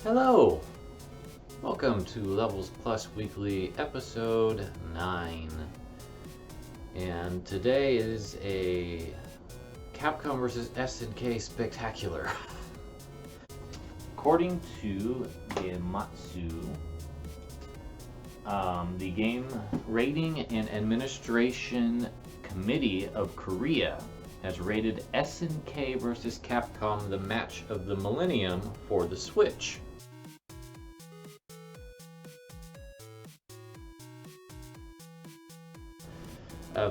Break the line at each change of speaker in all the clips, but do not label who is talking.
Hello! Welcome to Levels Plus Weekly episode 9. And today is a Capcom vs. SNK spectacular. According to Gematsu, the Game Rating and Administration Committee of Korea has rated SNK vs. Capcom the match of the Millennium for the Switch.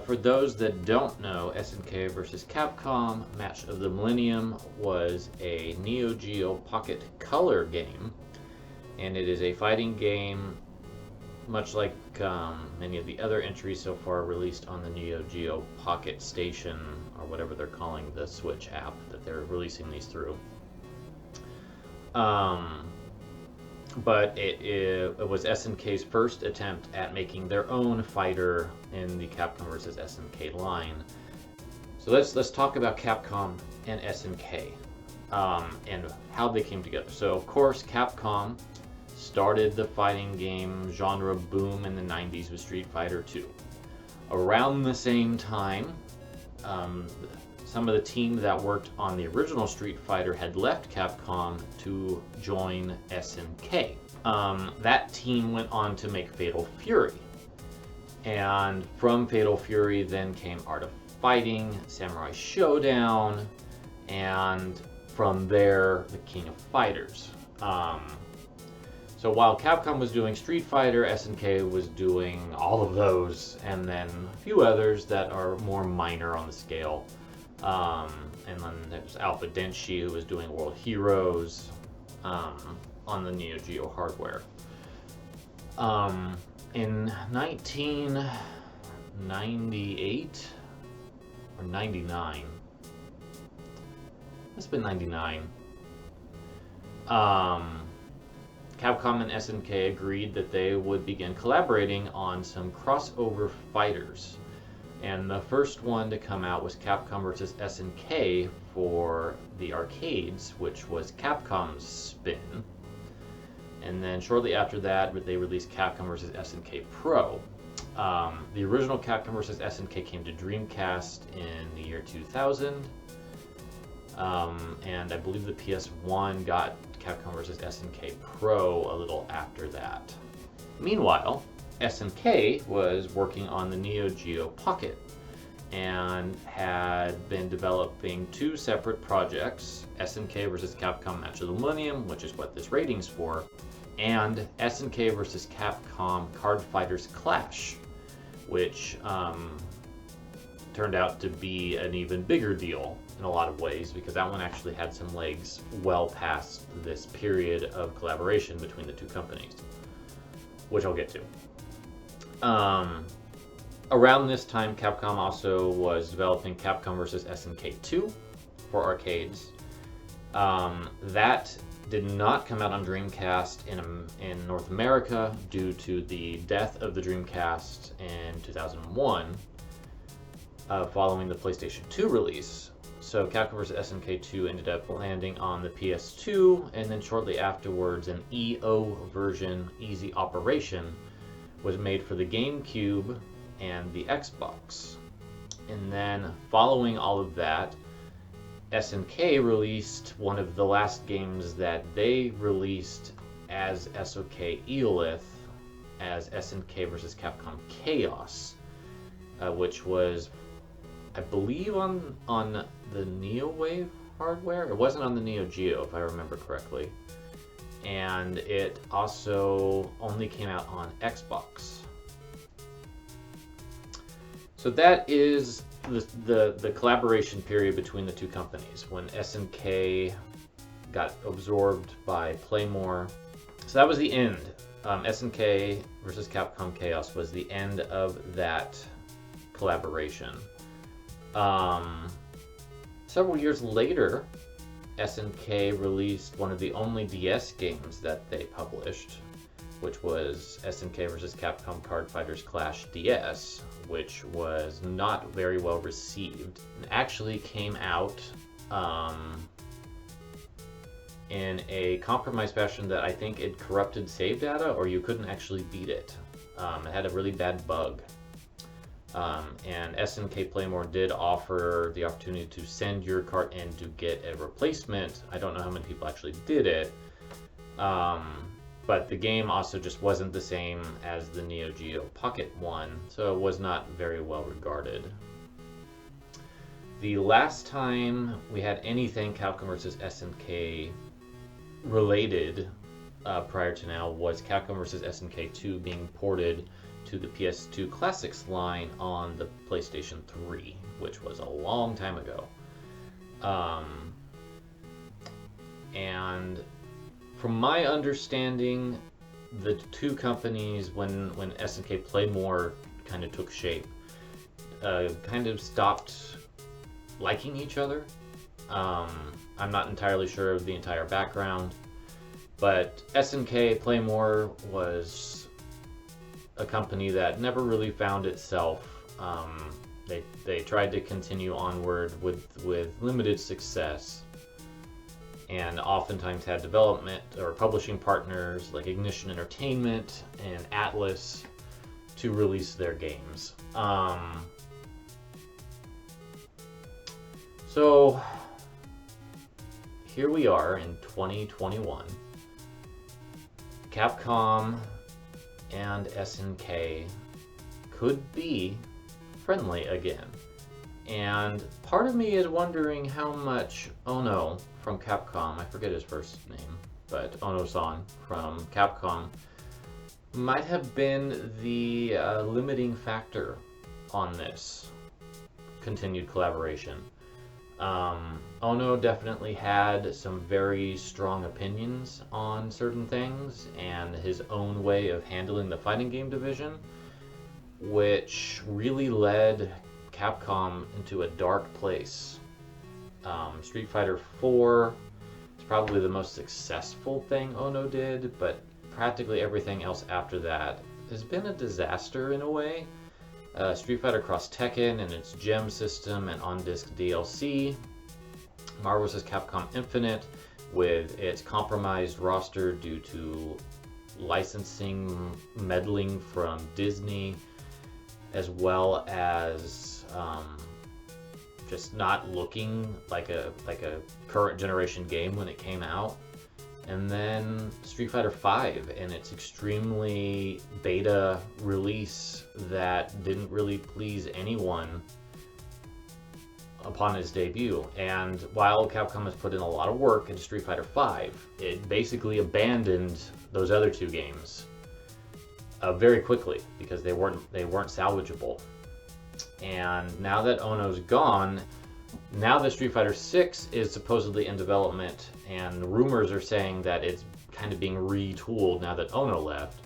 For those that don't know, SNK vs. Capcom Match of the Millennium was a Neo Geo Pocket Color game, and it is a fighting game much like many of the other entries so far released on the Neo Geo Pocket Station, or whatever they're calling the Switch app that they're releasing these through. But it was SNK's first attempt at making their own fighter in the Capcom vs. SNK line. So let's talk about Capcom and SNK and how they came together. So of course Capcom started the fighting game genre boom in the 90s with Street Fighter II. Around the same time, some of the team that worked on the original Street Fighter had left Capcom to join SNK. That team went on to make Fatal Fury. And from Fatal Fury then came Art of Fighting, Samurai Showdown, and from there, the King of Fighters. So while Capcom was doing Street Fighter, SNK was doing all of those, and then a few others that are more minor on the scale. And then there's Alpha Denshi, who was doing World Heroes on the Neo Geo hardware. In 1998 or 99, must have been 99. Capcom and SNK agreed that they would begin collaborating on some crossover fighters. And the first one to come out was Capcom vs. SNK for the arcades, which was Capcom's spin. And then shortly after that, they released Capcom vs. SNK Pro. The original Capcom vs. SNK came to Dreamcast in the year 2000. And I believe the PS1 got Capcom vs. SNK Pro a little after that. Meanwhile, SNK was working on the Neo Geo Pocket and had been developing two separate projects, SNK vs. Capcom Match of the Millennium, which is what this rating's for, and SNK vs. Capcom Card Fighters Clash, which turned out to be an even bigger deal in a lot of ways, because that one actually had some legs well past this period of collaboration between the two companies, which I'll get to. Around this time, Capcom also was developing Capcom vs. SNK 2 for arcades. That did not come out on Dreamcast in North America due to the death of the Dreamcast in 2001, following the PlayStation 2 release. So Capcom vs. SNK 2 ended up landing on the PS2, and then shortly afterwards an EO version, Easy Operation, was made for the GameCube and the Xbox. And then following all of that, SNK released one of the last games that they released as SOK Eolith as SNK vs. Capcom Chaos, which was, I believe, on the NeoWave hardware. It wasn't on the Neo Geo, if I remember correctly. And it also only came out on Xbox. So that is the collaboration period between the two companies, when SNK got absorbed by Playmore. So that was the end. SNK vs. Capcom Chaos was the end of that collaboration. Several years later, SNK released one of the only DS games that they published, which was SNK vs. Capcom Card Fighters Clash DS, which was not very well received. It actually came out in a compromised fashion that I think it corrupted save data, or you couldn't actually beat it. It had a really bad bug. And SNK Playmore did offer the opportunity to send your cart in to get a replacement. I don't know how many people actually did it. But the game also just wasn't the same as the Neo Geo Pocket one, so it was not very well regarded. The last time we had anything Capcom vs. SNK related prior to now was Capcom vs. SNK 2 being ported to the PS2 Classics line on the PlayStation 3, which was a long time ago. And from my understanding, the two companies, when SNK Playmore kind of took shape, kind of stopped liking each other. I'm not entirely sure of the entire background, but SNK Playmore was a company that never really found itself. They tried to continue onward with limited success, and oftentimes had development or publishing partners like Ignition Entertainment and Atlas to release their games. So here we are in 2021. Capcom and SNK could be friendly again. And part of me is wondering how much Ono from Capcom, I forget his first name, but Ono-san from Capcom, might have been the limiting factor on this continued collaboration. Ono definitely had some very strong opinions on certain things and his own way of handling the fighting game division, which really led Capcom into a dark place. Street Fighter IV is probably the most successful thing Ono did, but practically everything else after that has been a disaster in a way. Street Fighter Cross Tekken and its gem system and on-disc DLC, Marvel vs. Capcom Infinite with its compromised roster due to licensing meddling from Disney, as well as just not looking like a current generation game when it came out. And then Street Fighter V and its extremely beta release that didn't really please anyone upon its debut. And while Capcom has put in a lot of work into Street Fighter V, it basically abandoned those other two games very quickly because they weren't salvageable. And now that Ono's gone, now that Street Fighter VI is supposedly in development, and rumors are saying that it's kind of being retooled now that Ono left,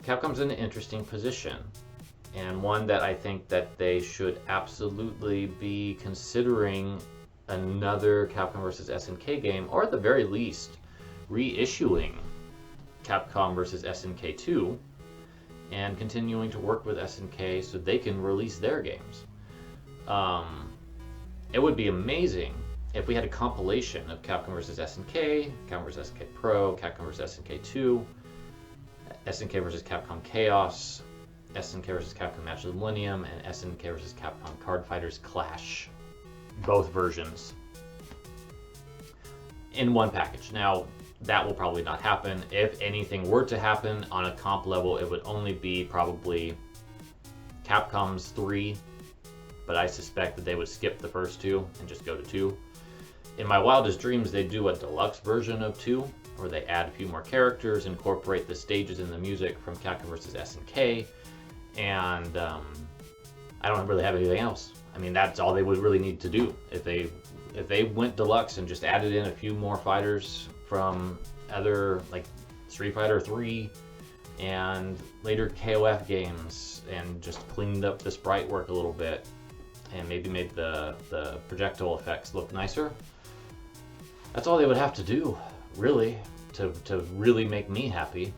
Capcom's in an interesting position, and one that I think that they should absolutely be considering another Capcom vs. SNK game, or at the very least, reissuing Capcom vs. SNK 2 and continuing to work with SNK so they can release their games. It would be amazing if we had a compilation of Capcom vs. SNK, Capcom vs. SNK Pro, Capcom vs. SNK 2, SNK vs. Capcom Chaos, SNK vs. Capcom Match of the Millennium, and SNK vs. Capcom Card Fighters Clash. Both versions in one package. Now, that will probably not happen. If anything were to happen on a comp level, it would only be probably Capcom's 3, but I suspect that they would skip the first 2 and just go to 2. In my wildest dreams, they do a deluxe version of 2, where they add a few more characters, incorporate the stages and the music from Capcom vs. SNK, and I don't really have anything else. I mean, that's all they would really need to do. If they went deluxe and just added in a few more fighters from other, like Street Fighter 3 and later KOF games, and just cleaned up the sprite work a little bit and maybe made the projectile effects look nicer, that's all they would have to do, really, to really make me happy.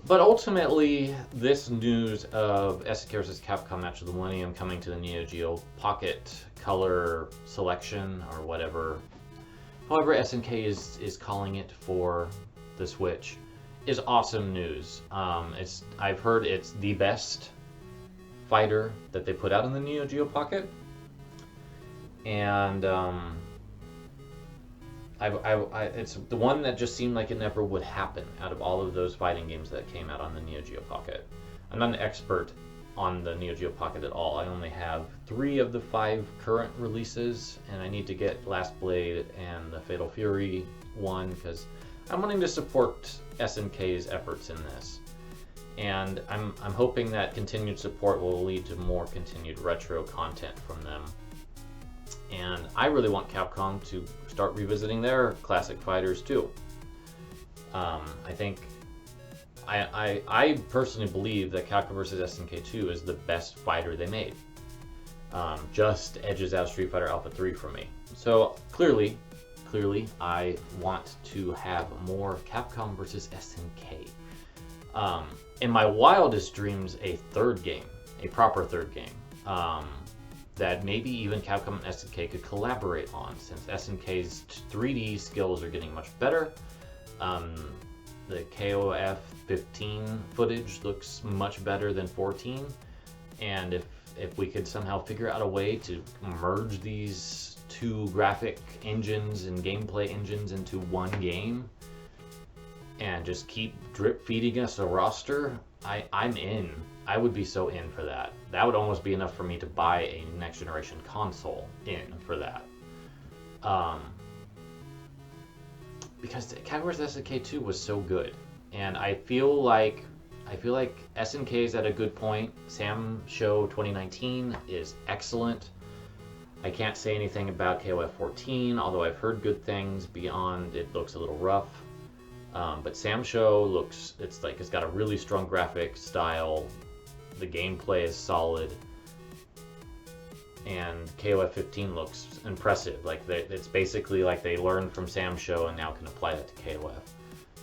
But ultimately, this news of SNK vs. Capcom Match of the Millennium coming to the Neo Geo Pocket Color Selection, or whatever, However, SNK is calling it for the Switch is awesome news. I've heard it's the best fighter that they put out in the Neo Geo Pocket, and it's the one that just seemed like it never would happen out of all of those fighting games that came out on the Neo Geo Pocket. I'm not an expert on the Neo Geo Pocket at all. I only have 3 of the 5 current releases, and I need to get Last Blade and the Fatal Fury one because I'm wanting to support SNK's efforts in this. And I'm hoping that continued support will lead to more continued retro content from them. And I really want Capcom to start revisiting their classic fighters too. I personally believe that Capcom vs. SNK 2 is the best fighter they made. Just edges out Street Fighter Alpha 3 for me. So clearly, I want to have more Capcom vs. SNK. In my wildest dreams, a third game, a proper third game, that maybe even Capcom and SNK could collaborate on, since SNK's 3D skills are getting much better. The KOF 15 footage looks much better than 14, and if we could somehow figure out a way to merge these 2 graphic engines and gameplay engines into one game and just keep drip feeding us a roster, I'm in. I would be so in for that. That would almost be enough for me to buy a next generation console in for that. Because Capcom vs. SNK 2 was so good, and I feel like SNK is at a good point. Sam Show 2019 is excellent. I can't say anything about KOF 14, although I've heard good things beyond it looks a little rough. But Sam Show it's got a really strong graphic style. The gameplay is solid, and KOF 15 looks impressive. It's basically like they learned from Sam Show and now can apply that to KOF.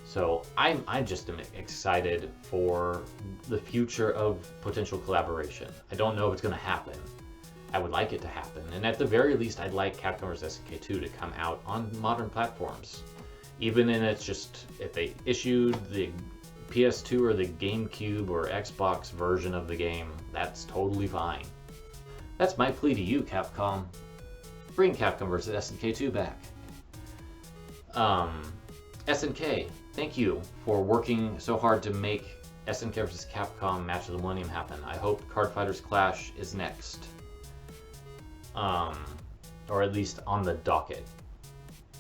So I just am excited for the future of potential collaboration. I don't know if it's going to happen. I would like it to happen, and at the very least, I'd like Capcom vs. SNK 2 to come out on modern platforms. Even if they issued the PS2 or the GameCube or Xbox version of the game, that's totally fine. That's my plea to you, Capcom. Bring Capcom vs. SNK 2 back. SNK, thank you for working so hard to make SNK vs. Capcom Match of the Millennium happen. I hope Card Fighters Clash is next. Or at least on the docket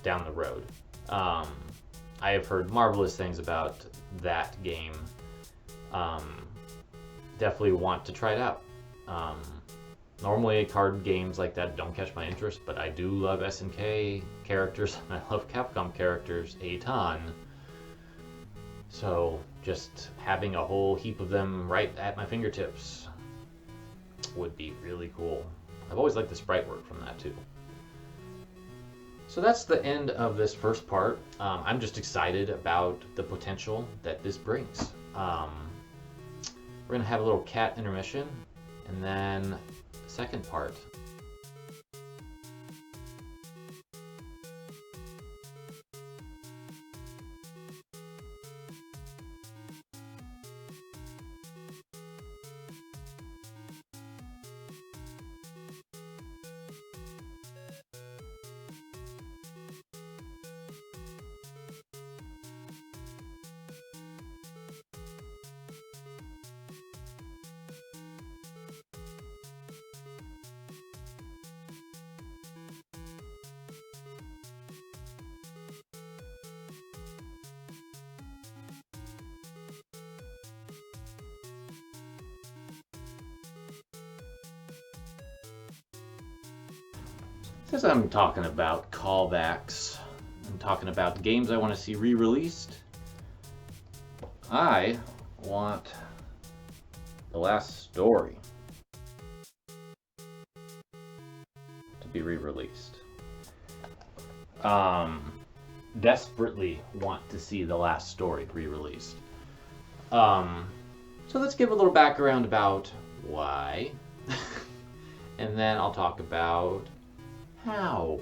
down the road. I have heard marvelous things about that game. Definitely want to try it out. Normally card games like that don't catch my interest, but I do love SNK characters and I love Capcom characters a ton. So just having a whole heap of them right at my fingertips would be really cool. I've always liked the sprite work from that too. So that's the end of this first part. I'm just excited about the potential that this brings. We're going to have a little cat intermission, and then second part. Since I'm talking about callbacks, I'm talking about games I want to see re-released, I want The Last Story to be re-released. Desperately want to see The Last Story re-released. So let's give a little background about why, and then I'll talk about how.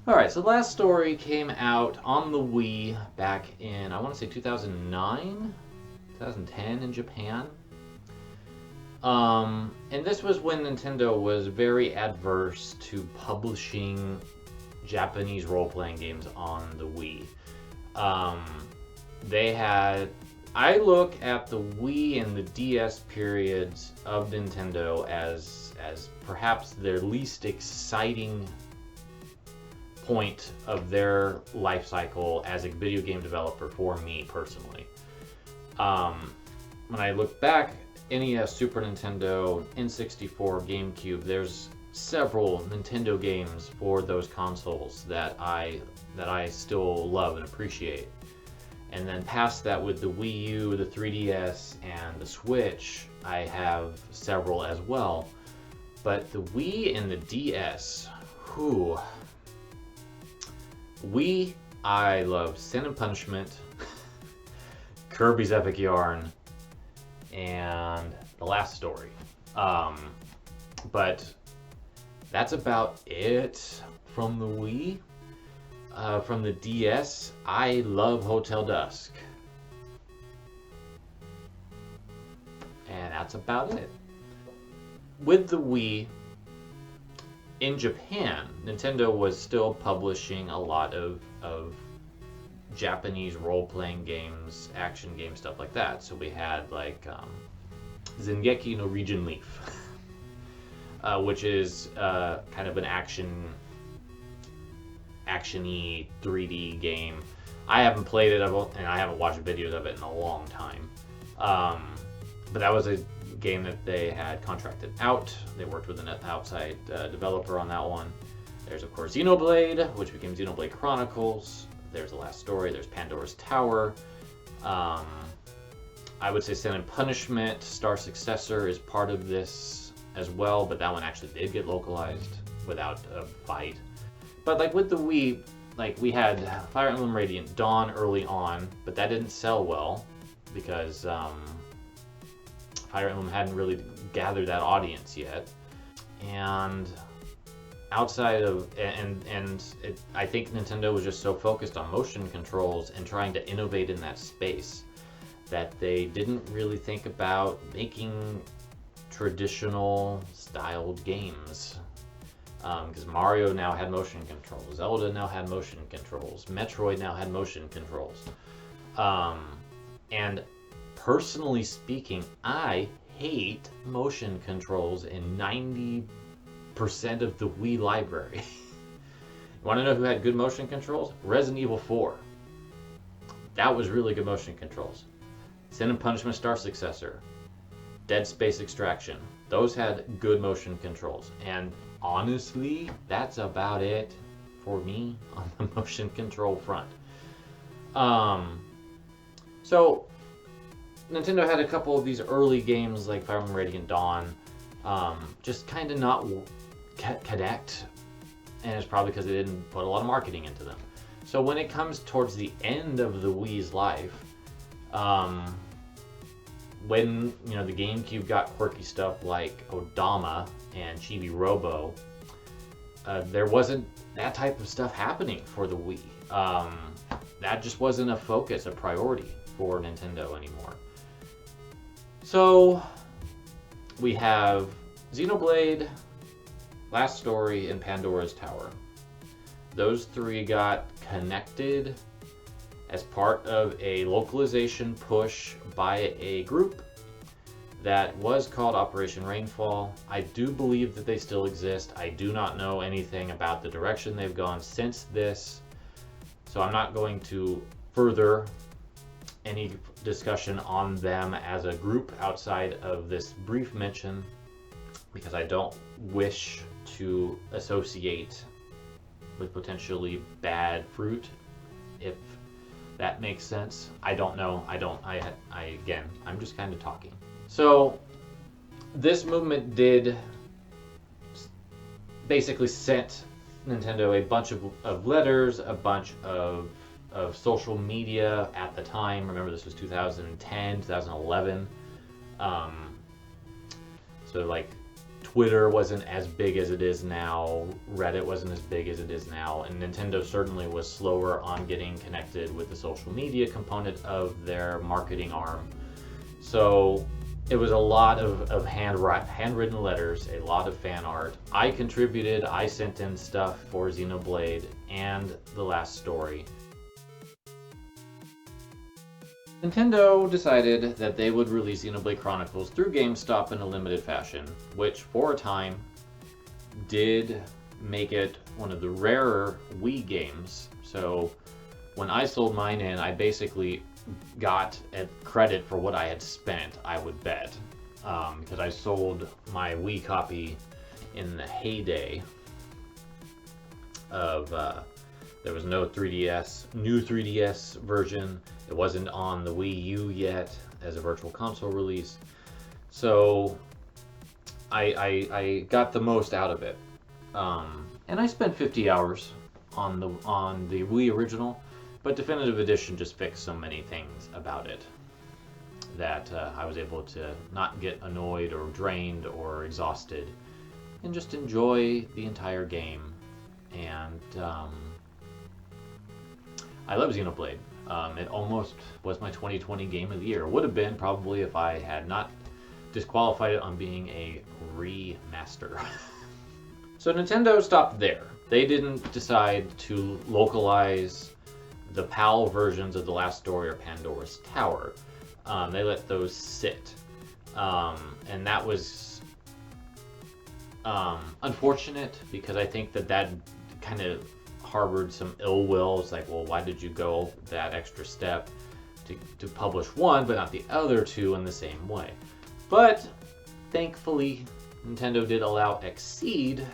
Alright, so the last story came out on the Wii back in, I want to say 2009? 2010 in Japan. And this was when Nintendo was very adverse to publishing Japanese role-playing games on the Wii. I look at the Wii and the DS periods of Nintendo as perhaps their least exciting point of their life cycle as a video game developer for me personally. When I look back, NES, Super Nintendo, N64, GameCube, there's several Nintendo games for those consoles that I still love and appreciate. And then past that, with the Wii U, the 3DS, and the Switch, I have several as well. But the Wii and the DS, whew. Wii, I love Sin and Punishment, Kirby's Epic Yarn, and The Last Story. But that's about it from the Wii. From the DS, I love Hotel Dusk. And that's about it. With the Wii, in Japan, Nintendo was still publishing a lot of Japanese role-playing games, action games, stuff like that. So we had like Zengeki no Region Leaf, which is kind of an action-y 3D game. I haven't played it, and I haven't watched videos of it in a long time. But that was a game that they had contracted out. They worked with an outside developer on that one. There's of course Xenoblade, which became Xenoblade Chronicles. There's The Last Story. There's Pandora's Tower. I would say Sin and Punishment, Star Successor, is part of this as well, but that one actually did get localized without a fight. But like with the Wii, like we had Fire Emblem Radiant Dawn early on, but that didn't sell well because Fire Emblem hadn't really gathered that audience yet. And outside of, I think Nintendo was just so focused on motion controls and trying to innovate in that space that they didn't really think about making traditional styled games. Because Mario now had motion controls, Zelda now had motion controls, Metroid now had motion controls. And personally speaking, I hate motion controls in 90% of the Wii library. You want to know who had good motion controls? Resident Evil 4. That was really good motion controls. Sin and Punishment Star Successor. Dead Space Extraction. Those had good motion controls. And honestly, that's about it for me on the motion control front. So Nintendo had a couple of these early games like Fire Emblem Radiant Dawn, just kind of not connect, and it's probably because they didn't put a lot of marketing into them. So when it comes towards the end of the Wii's life, when the GameCube got quirky stuff like Odama and Chibi Robo, there wasn't that type of stuff happening for the Wii. That just wasn't a focus, a priority for Nintendo anymore. So we have Xenoblade, Last Story, and Pandora's Tower. Those three got connected as part of a localization push by a group that was called Operation Rainfall. I do believe that they still exist. I do not know anything about the direction they've gone since this, so I'm not going to further any discussion on them as a group outside of this brief mention, because I don't wish to associate with potentially bad fruit, if that makes sense. I don't know. Again, I'm just kind of talking. So this movement did basically sent Nintendo a bunch of letters, a bunch of social media at the time. Remember, this was 2010, 2011. So like Twitter wasn't as big as it is now, Reddit wasn't as big as it is now, and Nintendo certainly was slower on getting connected with the social media component of their marketing arm. So it was a lot of handwritten letters, a lot of fan art. I contributed, I sent in stuff for Xenoblade and The Last Story. Nintendo decided that they would release Xenoblade Chronicles through GameStop in a limited fashion, which for a time did make it one of the rarer Wii games. So when I sold mine in, I basically got a credit for what I had spent, I would bet, because I sold my Wii copy in the heyday of there was no 3DS, new 3DS version. It wasn't on the Wii U yet as a virtual console release. So I got the most out of it. And I spent 50 hours on the Wii original, but Definitive Edition just fixed so many things about it that I was able to not get annoyed or drained or exhausted and just enjoy the entire game. And I love Xenoblade. It almost was my 2020 Game of the Year. It would have been probably if I had not disqualified it on being a remaster. So Nintendo stopped there. They didn't decide to localize the PAL versions of The Last Story or Pandora's Tower. They let those sit. And that was unfortunate because I think that kind of harbored some ill will. It's like, well, why did you go that extra step to publish one but not the other two in the same way? But thankfully, Nintendo did allow Xseed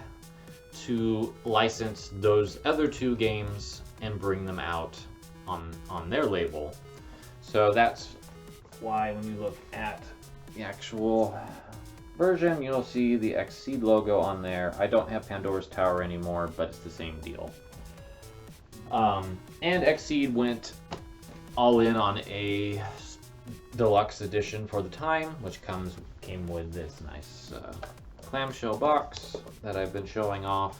to license those other two games and bring them out on their label. So that's why when you look at the actual version, you'll see the Xseed logo on there. I don't have Pandora's Tower anymore, but it's the same deal. And Xseed went all in on a deluxe edition for the time, which came with this nice clamshell box that I've been showing off.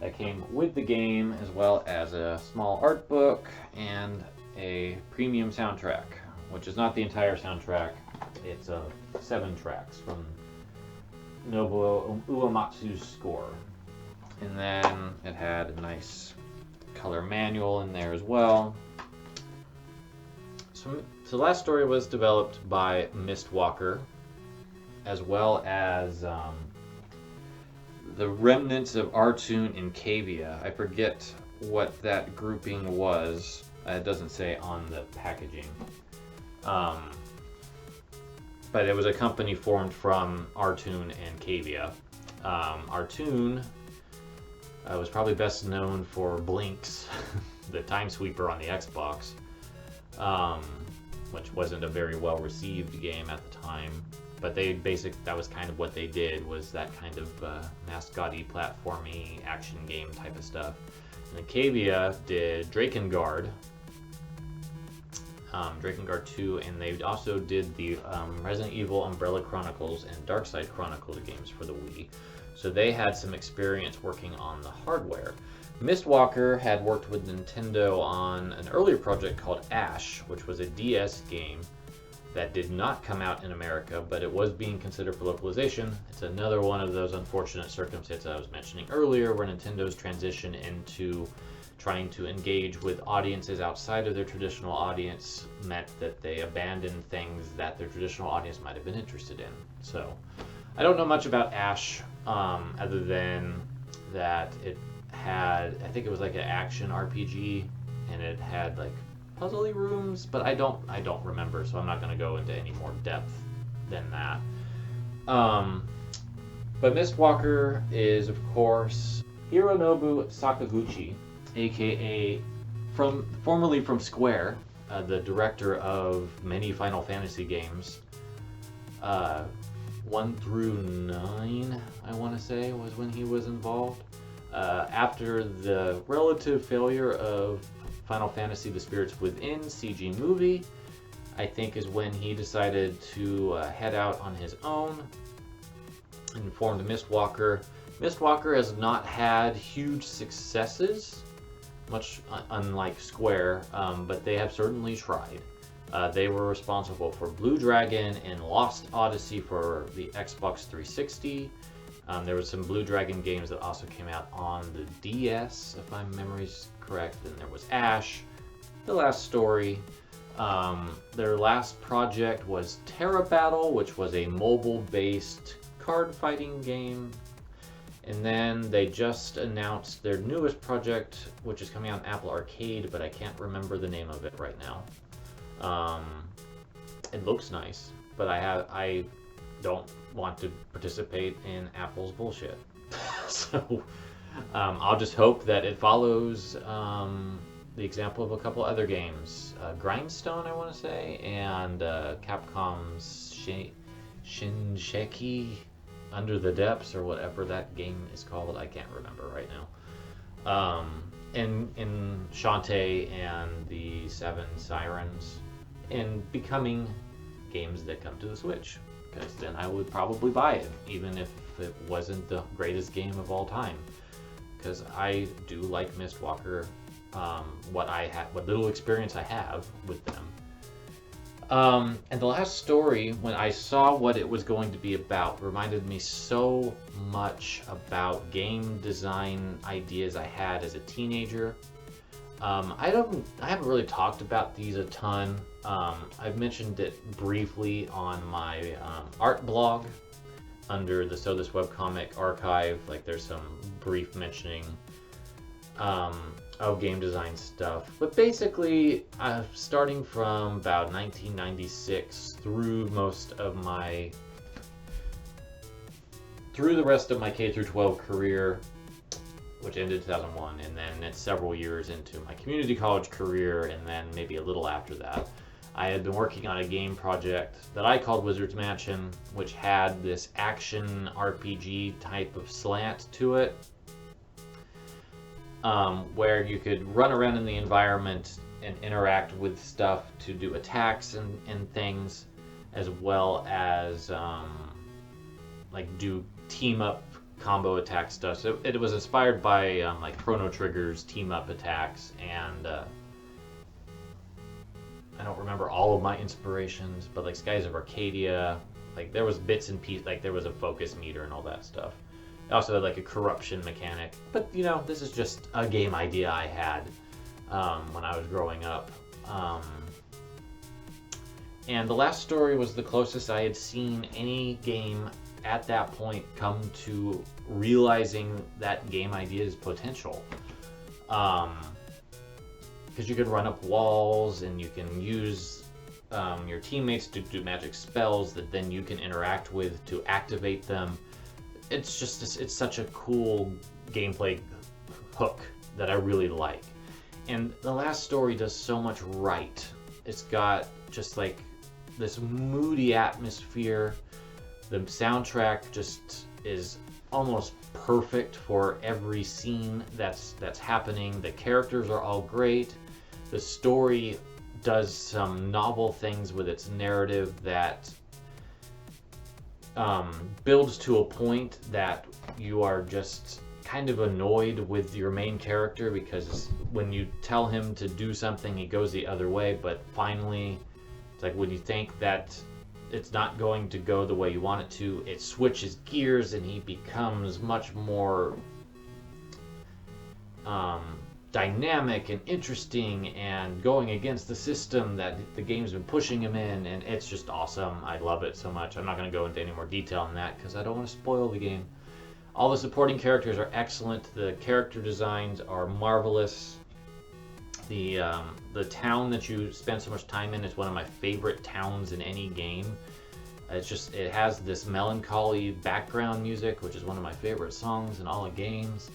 That came with the game, as well as a small art book and a premium soundtrack, which is not the entire soundtrack. It's 7 tracks from Nobuo Uematsu's score. And then it had a nice color manual in there as well. So The Last Story was developed by Mistwalker, as well as the remnants of Artoon and Cavia. I forget what that grouping was. It doesn't say on the packaging. But it was a company formed from Artoon and Cavia. Artoon was probably best known for Blinks, the Time Sweeper on the Xbox, which wasn't a very well received game at the time. But that was kind of what they did, was that kind of mascot-y, platformy, action game type of stuff. And then Cavia did Drakengard, Drakengard 2, and they also did the Resident Evil Umbrella Chronicles and Darkside Chronicles games for the Wii. So they had some experience working on the hardware. Mistwalker had worked with Nintendo on an earlier project called Ash, which was a DS game that did not come out in America, but it was being considered for localization. It's another one of those unfortunate circumstances I was mentioning earlier, where Nintendo's transition into trying to engage with audiences outside of their traditional audience meant that they abandoned things that their traditional audience might have been interested in. So I don't know much about Ash, other than that it had, I think it was like an action RPG, and it had like puzzly rooms, but I don't remember, so I'm not going to go into any more depth than that. But Mistwalker is, of course, Hironobu Sakaguchi, aka formerly from Square, the director of many Final Fantasy games. 1 through 9, I want to say, was when he was involved. After the relative failure of Final Fantasy The Spirits Within CG movie, I think, is when he decided to head out on his own and formed Mistwalker. Mistwalker has not had huge successes, much unlike Square, but they have certainly tried. They were responsible for Blue Dragon and Lost Odyssey for the Xbox 360. There were some Blue Dragon games that also came out on the DS, if my memory's correct. And there was Ash, The Last Story. Their last project was Terra Battle, which was a mobile-based card fighting game. And then they just announced their newest project, which is coming out on Apple Arcade, but I can't remember the name of it right now. It looks nice, but I don't want to participate in Apple's bullshit. So I'll just hope that it follows the example of a couple other games. Grindstone, I want to say, and Capcom's Shinsheki Under the Depths, or whatever that game is called. I can't remember right now. In Shantae and the Seven Sirens, and becoming games that come to the Switch, because then I would probably buy it, even if it wasn't the greatest game of all time, because I do like Mistwalker, what little experience I have with them. And the last story, when I saw what it was going to be about, reminded me so much about game design ideas I had as a teenager. I haven't really talked about these a ton. I've mentioned it briefly on my art blog under the So This Webcomic archive. Like, there's some brief mentioning of game design stuff. But basically, starting from about 1996 through the rest of my K through 12 career, which ended 2001, and then it's several years into my community college career, and then maybe a little after that, I had been working on a game project that I called Wizard's Mansion, which had this action RPG type of slant to it, where you could run around in the environment and interact with stuff to do attacks and things, as well as like do team up combo attack stuff. So it was inspired by like Chrono Trigger's team up attacks, and I don't remember all of my inspirations, but like Skies of Arcadia, like there was bits and pieces, like there was a focus meter and all that stuff. It also had like a corruption mechanic, but you know, this is just a game idea I had when I was growing up. And the last story was the closest I had seen any game at that point come to realizing that game idea's potential. Because you could run up walls, and you can use your teammates to do magic spells that then you can interact with to activate them. It's just, it's such a cool gameplay hook that I really like. And the last story does so much right. It's got just like this moody atmosphere. The soundtrack just is almost perfect for every scene that's happening. The characters are all great. The story does some novel things with its narrative that builds to a point that you are just kind of annoyed with your main character, because when you tell him to do something, he goes the other way, but finally, it's like when you think that it's not going to go the way you want it to, it switches gears and he becomes much more dynamic and interesting and going against the system that the game's been pushing him in, and it's just awesome. I love it so much. I'm not going to go into any more detail on that because I don't want to spoil the game. All the supporting characters are excellent. The character designs are marvelous. The town that you spend so much time in is one of my favorite towns in any game. It's just, it has this melancholy background music, which is one of my favorite songs in all the games.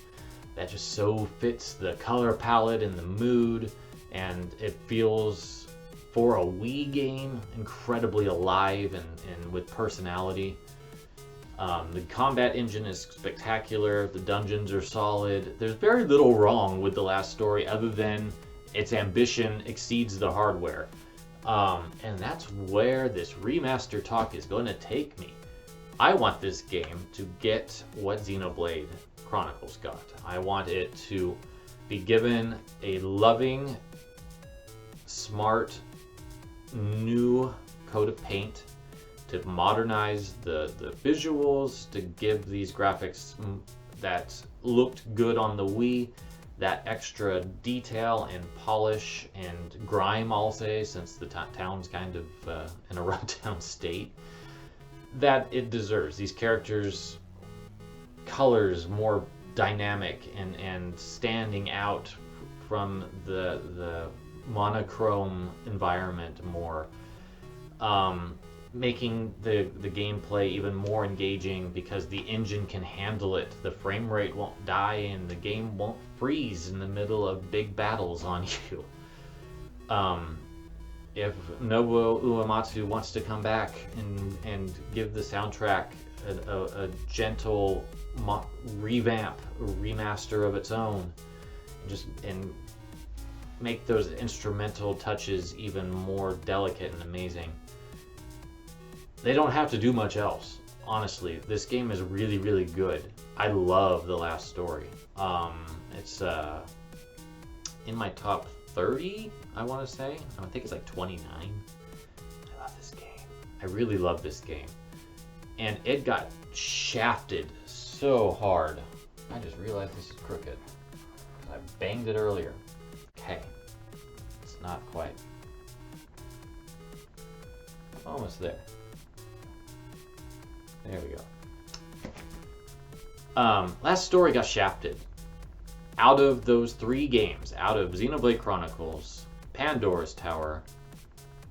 That just so fits the color palette and the mood, and it feels, for a Wii game, incredibly alive and with personality. The combat engine is spectacular. The dungeons are solid. There's very little wrong with the last story other than its ambition exceeds the hardware. And that's where this remaster talk is going to take me. I want this game to get what Xenoblade Chronicles got. I want it to be given a loving, smart, new coat of paint, to modernize the visuals, to give these graphics that looked good on the Wii that extra detail and polish and grime, I'll say, since the town's kind of in a rundown state, that it deserves. These characters' colors more dynamic and standing out from the monochrome environment more, making the gameplay even more engaging because the engine can handle it. The frame rate won't die and the game won't freeze in the middle of big battles on you. If Nobuo Uematsu wants to come back and give the soundtrack a gentle revamp, remaster of its own, and make those instrumental touches even more delicate and amazing. They don't have to do much else. Honestly, this game is really, really good. I love The Last Story. It's in my top 30, I want to say. I think it's like 29. I love this game. I really love this game. And it got shafted so hard. I just realized this is crooked. I banged it earlier. Okay. It's not quite. Almost there. There we go. Last Story got shafted. Out of those 3 games, out of Xenoblade Chronicles, Pandora's Tower,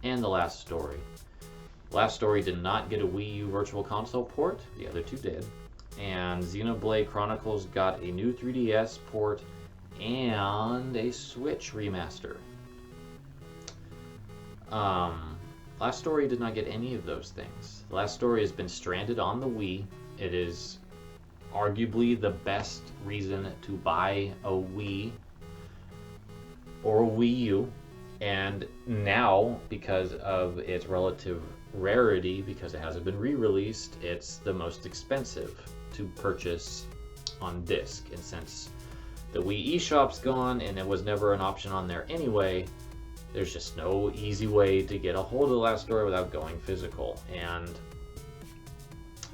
and The Last Story. Last Story did not get a Wii U Virtual Console port, the other 2 did. And Xenoblade Chronicles got a new 3DS port and a Switch remaster. Last Story did not get any of those things. Last Story has been stranded on the Wii. It is arguably the best reason to buy a Wii or a Wii U. And now, because of its relative rarity, because it hasn't been re-released, it's the most expensive to purchase on disc. And since the Wii eShop's gone and it was never an option on there anyway, there's just no easy way to get a hold of The Last Story without going physical. And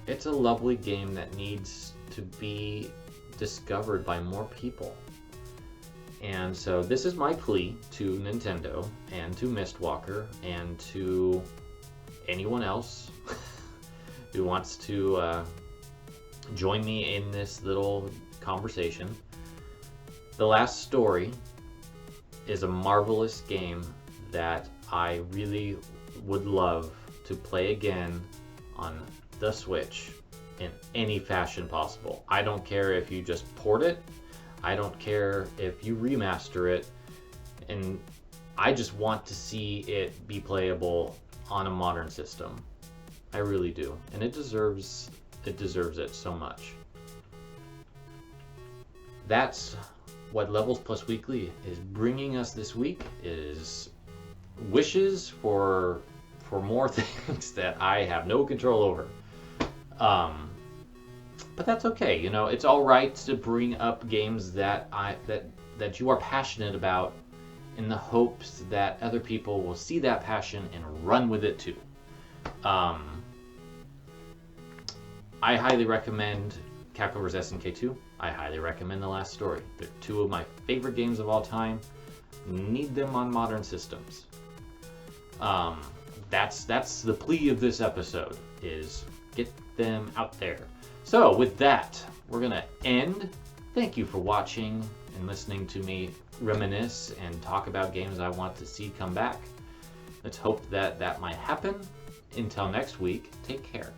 it's a lovely game that needs to be discovered by more people. And so this is my plea to Nintendo and to Mistwalker and to anyone else who wants to join me in this little conversation. The Last Story is a marvelous game that I really would love to play again on the Switch in any fashion possible. I don't care if you just port it. I don't care if you remaster it. And I just want to see it be playable on a modern system. I really do. And it deserves it so much. That's what Levels Plus Weekly is bringing us this week, is wishes for more things that I have no control over. But that's okay. You know, it's all right to bring up games that that you are passionate about, in the hopes that other people will see that passion and run with it too. I highly recommend Capcom vs. SNK 2. I highly recommend The Last Story. They're 2 of my favorite games of all time. Need them on modern systems. That's the plea of this episode, is get them out there. So with that, we're gonna end. Thank you for watching and listening to me reminisce and talk about games I want to see come back. Let's hope that might happen. Until next week, take care.